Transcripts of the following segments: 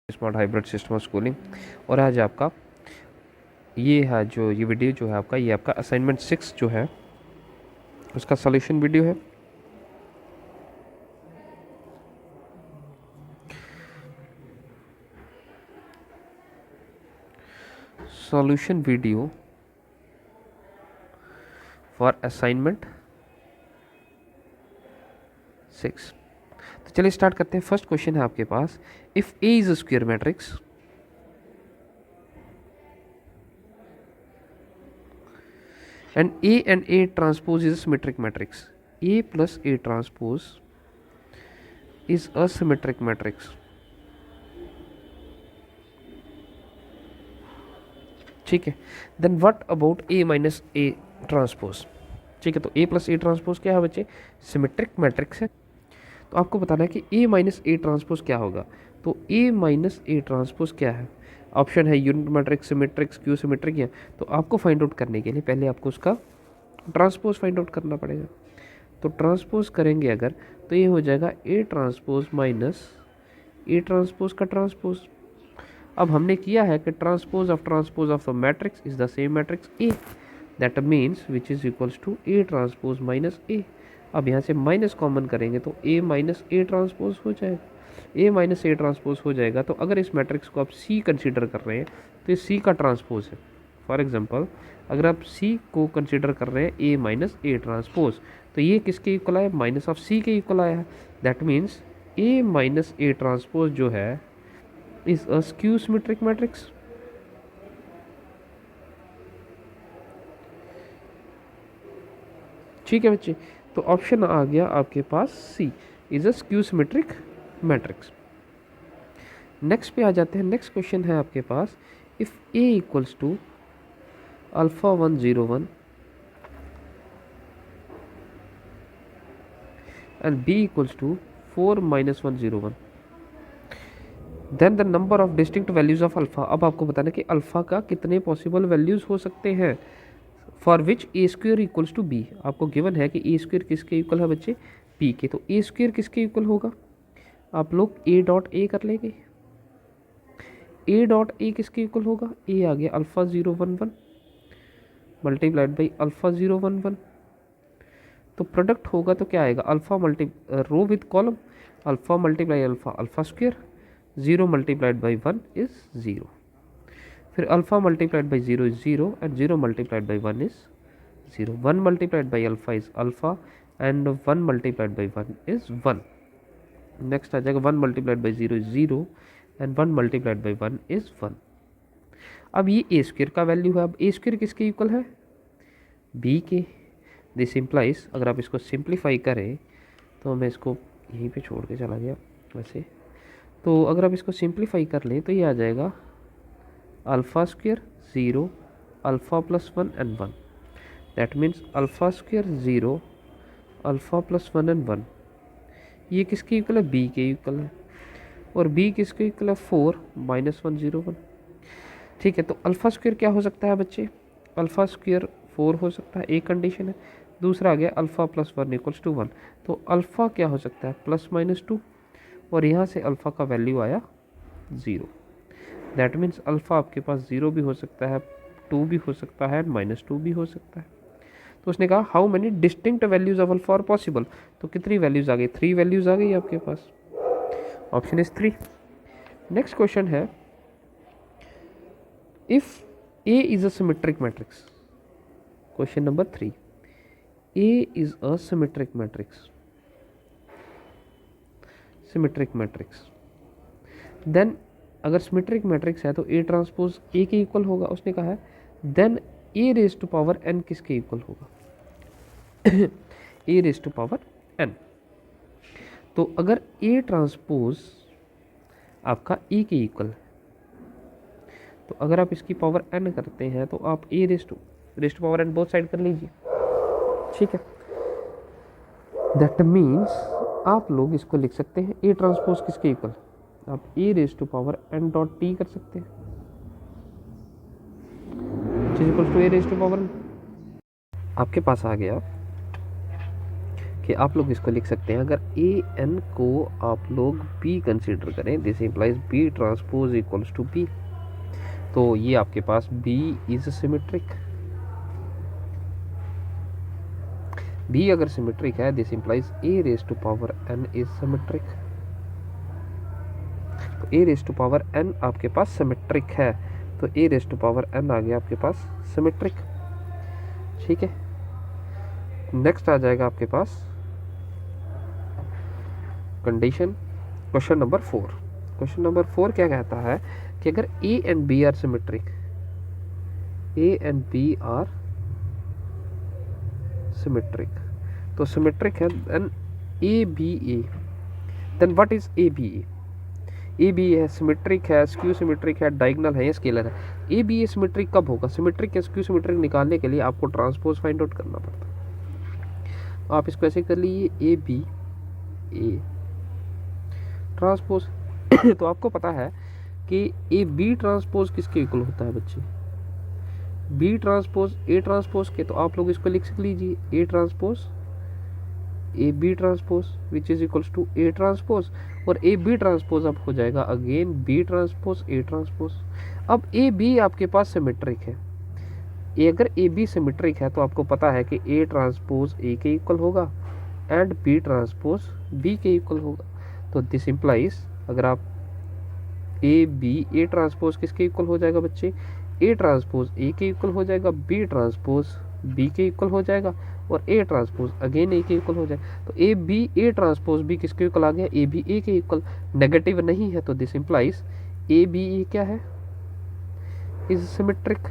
Smart hybrid system of schooling. और आज आपका ये है जो ये वीडियो जो है आपका ये आपका असाइनमेंट 6 जो है उसका सॉल्यूशन वीडियो है। Solution video for assignment 6। तो चलिए स्टार्ट करते हैं। फर्स्ट क्वेश्चन है आपके पास, if A is a square matrix and A transpose is a symmetric matrix. A plus A transpose is a symmetric matrix. ठीक है, then what about A minus A transpose. ठीक है, तो A प्लस A ट्रांसपोज क्या है बच्चे? Symmetric matrix है। तो आपको बताना है कि A माइनस A ट्रांसपोज क्या होगा। तो A माइनस A ट्रांसपोज क्या है? ऑप्शन है unit matrix, symmetric, skew symmetric. या तो आपको फाइंड आउट करने के लिए पहले आपको उसका ट्रांसपोज फाइंड आउट करना पड़ेगा। तो ट्रांसपोज करेंगे अगर, तो ये हो जाएगा A transpose minus A transpose का ट्रांसपोज। अब हमने किया है कि transpose of the matrix is the same matrix A, that means which is equals to A transpose minus A। अब यहाँ से माइनस कॉमन करेंगे तो A माइनस A ट्रांसपोज हो जाएगा। A माइनस A ट्रांसपोज हो जाएगा। तो अगर इस मैट्रिक्स को आप C कंसीडर कर रहे हैं तो ये C का ट्रांसपोज है। फॉर एग्जांपल अगर आप C को कंसीडर कर रहे हैं A माइनस A ट्रांसपोज, तो ये किसके इक्वल आया? माइनस ऑफ C के इक्वल आया है। That means A minus A transpose जो है is a skew symmetric matrix. ठीक है बच्चे, तो ऑप्शन आ गया आपके पास C is a skew symmetric matrix. Next पे आ जाते हैं। नेक्स्ट क्वेश्चन है आपके पास, if A equals to alpha 101 and B equals to 4 minus 101 then the number of distinct values of alpha. अब आपको बताना कि अल्फा का कितने पॉसिबल वैल्यूज हो सकते हैं for which A square equals to B. आपको गिवन है कि ए स्क्वेयर किसके इक्वल है बच्चे? बी के। तो ए स्क्वेयर किसके इक्वल होगा? आप लोग ए डॉट ए कर लेंगे। ए डॉट ए किसके इक्वल होगा? ए आ गया अल्फा 011 मल्टीप्लाइड बाई अल्फा 011। तो प्रोडक्ट होगा तो क्या आएगा? Alpha multi row with column, alpha multiply alpha alpha square, 0 multiplied by 1 is 0। फिर alpha multiplied by 0 is 0 and 0 multiplied by 1 is 0। 1 multiplied by alpha is alpha and 1 multiplied by 1 is 1। Next आ जाएगा 1 multiplied by 0 is 0 and 1 multiplied by 1 is 1। अब ये A square का value है। अब ए square किसके equal है? बी के। दिस इम्प्लाइज, अगर आप इसको सिंप्लीफाई करें तो मैं इसको यहीं पे छोड़ के चला गया वैसे, तो अगर आप इसको सिंप्लीफाई कर लें तो ये आ जाएगा alpha square 0 alpha plus 1 and 1। That means alpha square 0 alpha plus 1 and 1। ये किसके इक्वल है? बी के इक्वल है। और बी किसके इक्वल है? 4 माइनस 101। ठीक है, तो अल्फा स्क्वेयर क्या हो सकता है बच्चे? अल्फा स्क्वेयर 4 हो सकता है, एक कंडीशन है। दूसरा आ गया अल्फा प्लस 1 इक्वल्स टू 1। तो अल्फा क्या हो सकता है? Plus minus 2। और यहाँ से अल्फा का वैल्यू आया 0। दैट मीन्स अल्फा आपके पास 0 भी हो सकता है, 2 भी हो सकता है, माइनस 2 भी हो सकता है। तो उसने कहा how many distinct values of alpha are possible. तो कितनी वैल्यूज आ गई? 3 वैल्यूज आ गई आपके पास। Option is 3। नेक्स्ट क्वेश्चन है, if A is a symmetric matrix. Question number 3, A is a symmetric matrix. Symmetric matrix then अगर सिमेट्रिक मैट्रिक्स है तो ए ट्रांसपोज ए के इक्वल होगा। उसने कहा है then A raise to power N किसके इक्वल होगा? A raise to power N. तो अगर ए ट्रांसपोज आपका ए के इक्वल है, तो अगर आप इसकी पावर एन करते हैं तो आप A raise to power N both side कर लीजिए। ठीक है, दैट मीन्स आप लोग इसको लिख सकते हैं ए ट्रांसपोज किसके इक्वल? आप A raise to power N dot T कर सकते हैं, equal to A raise to power. आपके पास आ गया कि आप लोग इसको लिख सकते हैं, अगर ए एन को आप लोग बी कंसिडर करें, this implies B transpose equals to B, तो ये आपके पास बी इज सिमेट्रिक। बी अगर सिमेट्रिक है, this implies A raise to power N is symmetric. तो A raise to power N आपके पास सिमेट्रिक है, तो A raise to power N आ गया आपके पास सिमेट्रिक। ठीक है, नेक्स्ट आ जाएगा आपके पास condition question number 4। Question number 4 क्या कहता है कि अगर A and B are symmetric, A and B are symmetric, तो सिमेट्रिक है, then A B A, then what is A B A? A B है, सिमेट्रिक है, स्क्यू सिमेट्रिक है, डायगोनल है या स्केलर है? ए बी ए सिमेट्रिक कब होगा? सिमेट्रिक या स्क्यू सिमेट्रिक निकालने के लिए आपको ट्रांसपोज फाइंड आउट करना पड़ता है। आप इसको ऐसे कर लीजिए, ए बी ए ट्रांसपोज तो आपको पता है कि ए बी ट्रांसपोज किसके इक्वल होता है बच्चे? बी ट्रांसपोज ए ट्रांसपोज के। तो आप लोग इसको लिख लीजिए, A transpose A B transpose which is equals to A transpose, और ए बी ट्रांसपोज अब हो जाएगा again B transpose A transpose. अब ए बी आपके पास सिमेट्रिक है, अगर ए बी सिमेट्रिक है तो आपको पता है कि ए ट्रांसपोज ए के इक्वल होगा एंड बी ट्रांसपोज बी के इक्वल होगा। तो दिस इंप्लाइज अगर आप ए बी ए ट्रांसपोज किसके इक्वल हो जाएगा बच्चे? ए ट्रांसपोज ए के इक्वल हो जाएगा, बी ट्रांसपोज बी के इक्वल हो जाएगा, और ए ट्रांसपोज अगेन ए के इक्वल हो जाएगा। तो A B A transpose B किसके इक्वल आ गया? ए बी ए के इक्वल। नेगेटिव नहीं है, तो this implies A B A क्या है? Is symmetric.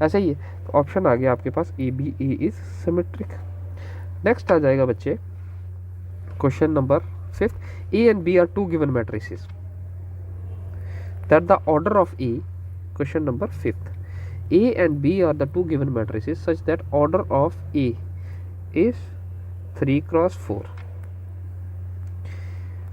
ऐसा ही है, तो ऑप्शन आ गया आपके पास A B A is symmetric. Next आ जाएगा बच्चे question number 5। A and B are two given matrices that the order of A, question number 5, A and B are the two given matrices such that order of A is 3 cross 4.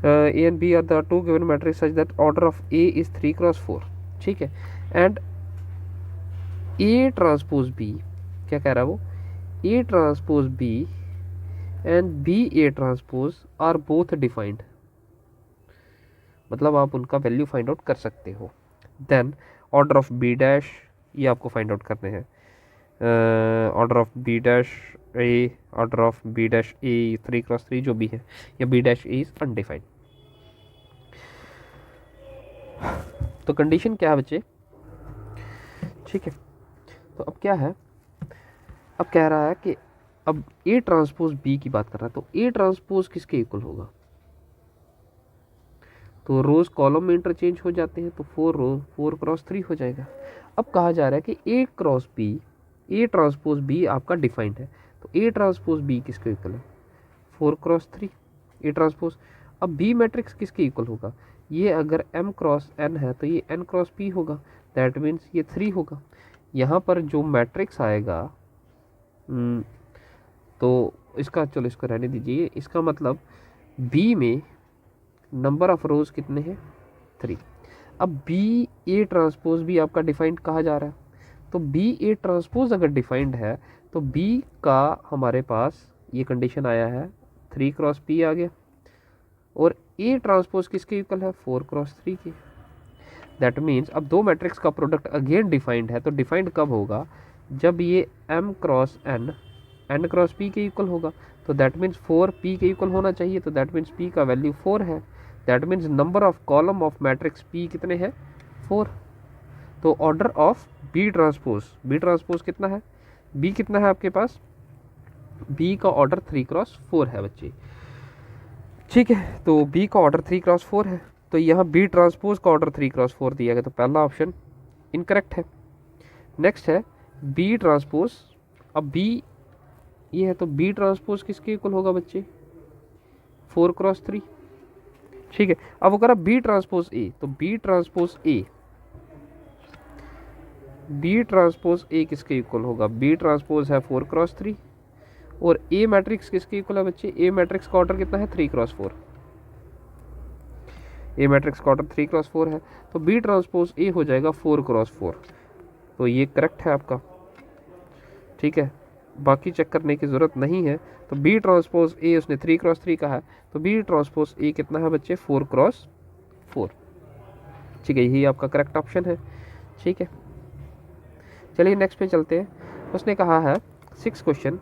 A and B are the two given matrices such that order of A is 3 cross 4. ठीक है, and A transpose B, क्या कह रहा है वो? A transpose B and B A transpose are both defined, मतलब आप उनका वैल्यू फाइंड आउट कर सकते हो। Then order of B dash, ये आपको फाइंड आउट करने हैं। Order of B dash A, order of B dash A 3 cross 3 जो भी है, या B dash A is undefined. तो कंडीशन क्या है बच्चे? ठीक है, तो अब क्या है, अब कह रहा है कि अब ए ट्रांसपोज बी की बात कर रहा है, तो ए ट्रांसपोज किसके इक्वल होगा? तो रोज कॉलम में इंटरचेंज हो जाते हैं, तो 4 क्रॉस 3 हो जाएगा। अब कहा जा रहा है कि A cross B, A transpose B आपका डिफाइंड है, तो ए ट्रांसपोज बी किसके इक्वल है? 4 क्रॉस 3 ए ट्रांसपोज। अब बी मैट्रिक्स किसके इक्वल होगा? ये अगर m क्रॉस n है तो ये n क्रॉस p होगा, दैट मीन्स ये 3 होगा। यहाँ पर जो मैट्रिक्स आएगा तो इसका, चलो इसको रहने दीजिए, इसका मतलब b में नंबर ऑफ रोज कितने हैं? 3। अब बी ए ट्रांसपोज भी आपका डिफाइंड कहा जा रहा है, तो बी ए ट्रांसपोज अगर डिफाइंड है तो बी का हमारे पास ये कंडीशन आया है 3 क्रॉस पी आ गया, और ए ट्रांसपोज किसके इक्वल है? 4 क्रॉस 3 के। दैट मीन्स अब दो मैट्रिक्स का प्रोडक्ट अगेन डिफाइंड है, तो डिफाइंड कब होगा? जब ये m cross n cross p के इक्वल होगा, तो दैट मीन्स 4 p के इक्वल होना चाहिए, तो दैट मीन्स p का वैल्यू 4 है। That means number of column of matrix p कितने हैं? 4। तो ऑर्डर ऑफ b ट्रांसपोज कितना है? b कितना है आपके पास? b का ऑर्डर 3 क्रॉस 4 है बच्चे। ठीक है, तो b का ऑर्डर 3 क्रॉस 4 है, तो यहाँ b ट्रांसपोज का ऑर्डर 3 क्रॉस 4 दिया गया, तो पहला ऑप्शन इनकरेक्ट है। नेक्स्ट है b ट्रांसपोज। अब b ये है, तो b ट्रांसपोज किसके इक्वल होगा बच्चे? 4 क्रॉस 3। ठीक है, अब अगर आप बी ट्रांसपोज ए, तो बी ट्रांसपोज ए किसके इक्वल होगा? बी ट्रांसपोज है 4 क्रॉस 3, और ए मैट्रिक्स किसके इक्वल है बच्चे? ए मैट्रिक्स का ऑर्डर कितना है? 3 क्रॉस 4। ए मैट्रिक्स का ऑर्डर 3 क्रॉस 4 है, तो बी ट्रांसपोज ए हो जाएगा 4 क्रॉस 4, तो ये करेक्ट है आपका। ठीक है, बाकी चेक करने की ज़रूरत नहीं है। तो बी ट्रांसपोज ए उसने 3x3 कहा है, तो बी ट्रांसपोज ए कितना है बच्चे 4x4। ठीक है, यही आपका करेक्ट ऑप्शन है। ठीक है, चलिए नेक्स्ट पे चलते हैं। उसने कहा है 6 क्वेश्चन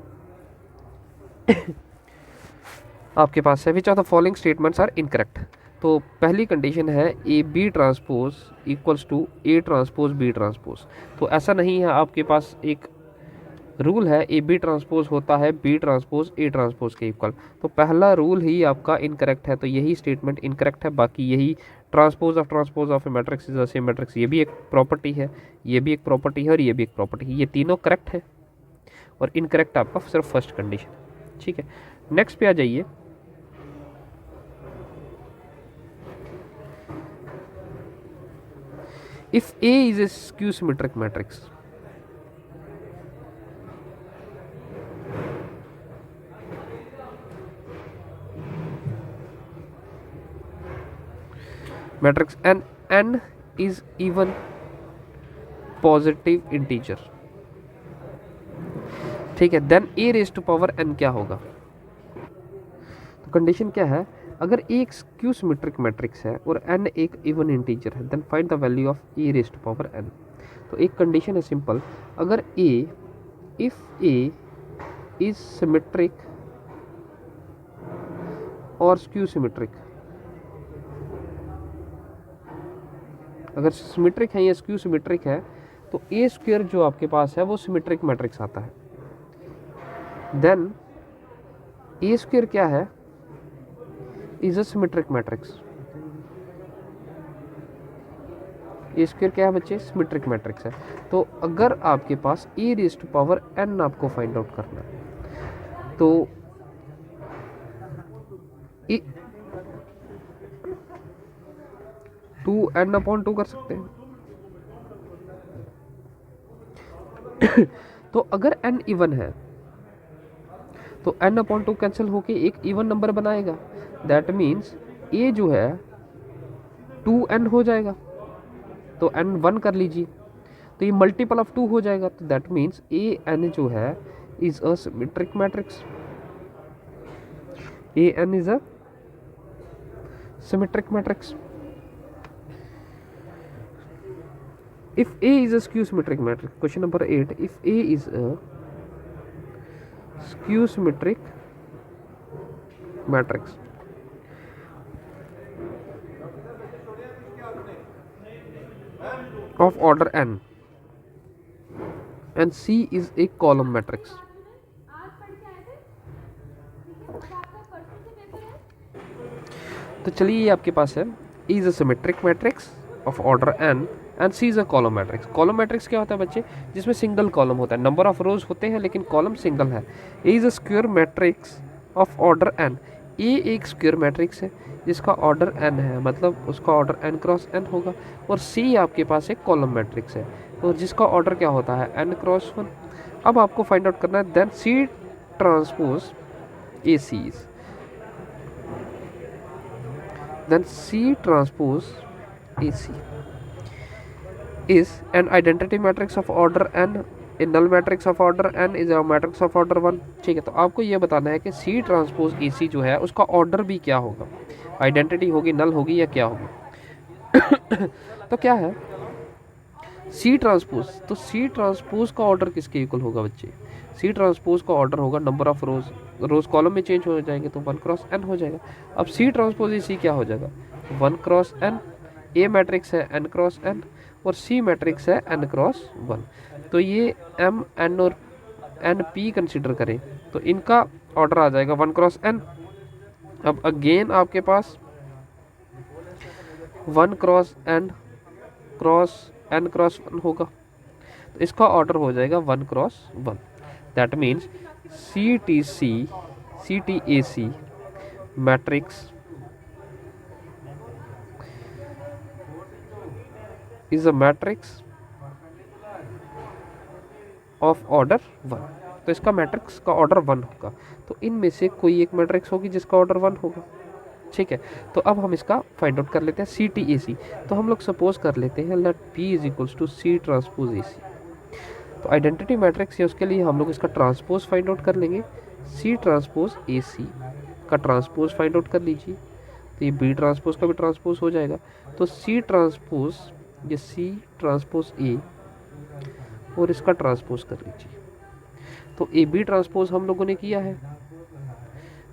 आपके पास है, which of the following statements are incorrect. तो पहली कंडीशन है A B transpose equals to A transpose B transpose. तो ऐसा नहीं है, आपके पास एक रूल है ए बी ट्रांसपोज होता है बी ट्रांसपोज ए ट्रांसपोज के इक्वल। तो पहला रूल ही आपका इनकरेक्ट है, तो यही स्टेटमेंट इनकरेक्ट है। बाकी यही transpose of A matrix is the same matrix, ये भी एक प्रॉपर्टी है, ये भी एक प्रॉपर्टी है और ये भी एक प्रॉपर्टी है, ये तीनों करेक्ट है। और इनकरेक्ट आपका सिर्फ फर्स्ट कंडीशन। ठीक है, नेक्स्ट पे आ जाइए। If A is a skew symmetric matrix, matrix and n is even positive integer, ठीक है, then a raise to power n क्या होगा। तो कंडीशन क्या है, अगर a एक स्क्यू सिमेट्रिक मैट्रिक्स है और n एक इवन इंटीजर है, then find the value of a raise to power n। तो एक कंडीशन है सिंपल, अगर a if a is symmetric और स्क्यू सिमेट्रिक, अगर सिमेट्रिक है या स्क्यू सिमेट्रिक है, तो ए स्क्वायर जो आपके पास है वो सिमेट्रिक मैट्रिक्स आता है। देन ए स्क्वायर क्या है, is a symmetric matrix. A square क्या है बच्चे, सिमेट्रिक मैट्रिक्स है। तो अगर आपके पास ए रेज टू पावर n आपको फाइंड आउट करना है, तो 2n/2 कर सकते हैं। तो अगर n इवन है तो n/2 कैंसिल होके एक इवन नंबर बनाएगा, दैट मीन्स a जो है 2n हो जाएगा। तो n 1 कर लीजिए, तो ये मल्टीपल ऑफ 2 हो जाएगा। तो दैट मीन्स an जो है is a symmetric matrix, an is a symmetric matrix. If A is a skew symmetric matrix, question number 8, if A is a skew symmetric matrix of order n and C is a column matrix, तो चलिए ये आपके पास है E is a symmetric matrix of order n and C is a column matrix. Column matrix क्या होता है बच्चे, जिसमें सिंगल कॉलम होता है, नंबर ऑफ रोज होते हैं लेकिन कॉलम सिंगल है। A is a square matrix of order n, A एक स्क्वायर मैट्रिक्स है जिसका ऑर्डर n है, मतलब उसका ऑर्डर n क्रॉस n होगा। और सी आपके पास एक कॉलम मैट्रिक्स है और जिसका ऑर्डर क्या होता है n क्रॉस 1। अब आपको फाइंड आउट करना है then C transpose A C, then C transpose A C is an identity matrix of order n, a null matrix of order n is a matrix of order 1। ठीक है, तो आपको ये बताना है कि C ट्रांसपोज AC जो है उसका ऑर्डर भी क्या होगा, आइडेंटिटी होगी, नल होगी या क्या होगी। तो क्या है C ट्रांसपोज, तो C ट्रांसपोज का ऑर्डर किसके इक्वल होगा बच्चे, C ट्रांसपोज का ऑर्डर होगा number of rows, rows column में चेंज हो जाएंगे तो 1 क्रॉस n हो जाएगा। अब C ट्रांसपोज AC क्या हो जाएगा 1 क्रॉस n, A मैट्रिक्स है n क्रॉस n और C मैट्रिक्स है n क्रॉस 1। तो ये m n और n p कंसिडर करें तो इनका ऑर्डर आ जाएगा 1 क्रॉस n। अब अगेन आपके पास 1 क्रॉस n क्रॉस 1 होगा, तो इसका ऑर्डर हो जाएगा 1 cross 1। That means CTAC matrix is a matrix of order 1। तो इसका मैट्रिक्स का ऑर्डर 1 होगा, तो इनमें से कोई एक मैट्रिक्स होगी जिसका ऑर्डर 1 होगा। ठीक है, तो अब हम इसका फाइंड आउट कर लेते हैं CTAC। तो हम लोग सपोज कर लेते हैं let P is equals to C transpose AC। तो आइडेंटिटी मैट्रिक्स है, उसके लिए हम लोग इसका ट्रांसपोज फाइंड आउट कर लेंगे। सी ट्रांसपोज ए सी का ट्रांसपोज फाइंड आउट कर लीजिए, तो ये बी ट्रांसपोज का भी ट्रांसपोज हो जाएगा। तो सी ट्रांसपोज, ये सी ट्रांसपोज ए और इसका ट्रांसपोज कर लीजिए। तो ए बी ट्रांसपोज हम लोगों ने किया है,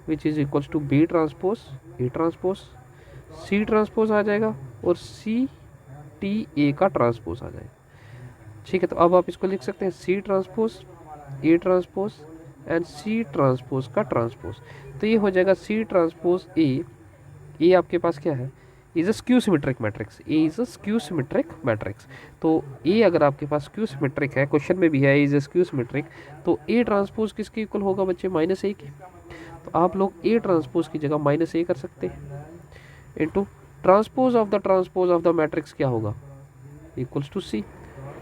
which is equals to B transpose A transpose, C transpose आ जाएगा और सी टी ए का ट्रांसपोज आ जाएगा। ठीक है, तो अब आप इसको लिख सकते हैं C transpose A transpose and C transpose का ट्रांसपोज। तो ये हो जाएगा सी ट्रांसपोज ए आपके पास क्या है, is a skew symmetric matrix, A is a skew symmetric matrix. तो ए अगर आपके पास स्क्यू सिमेट्रिक है, क्वेश्चन में भी है इज अ स्क्यू सिमेट्रिक, तो ए ट्रांसपोज किसके इक्वल होगा बच्चे, माइनस ए के। तो आप लोग ए ट्रांसपोज की जगह माइनस ए कर सकते हैं, into transpose of the matrix क्या होगा, इक्वल्स टू सी,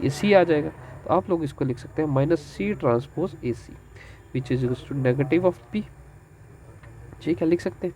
ये सी आ जाएगा। तो आप लोग इसको लिख सकते हैं minus C transpose A C, which is to negative of P. ठीक है, लिख सकते हैं।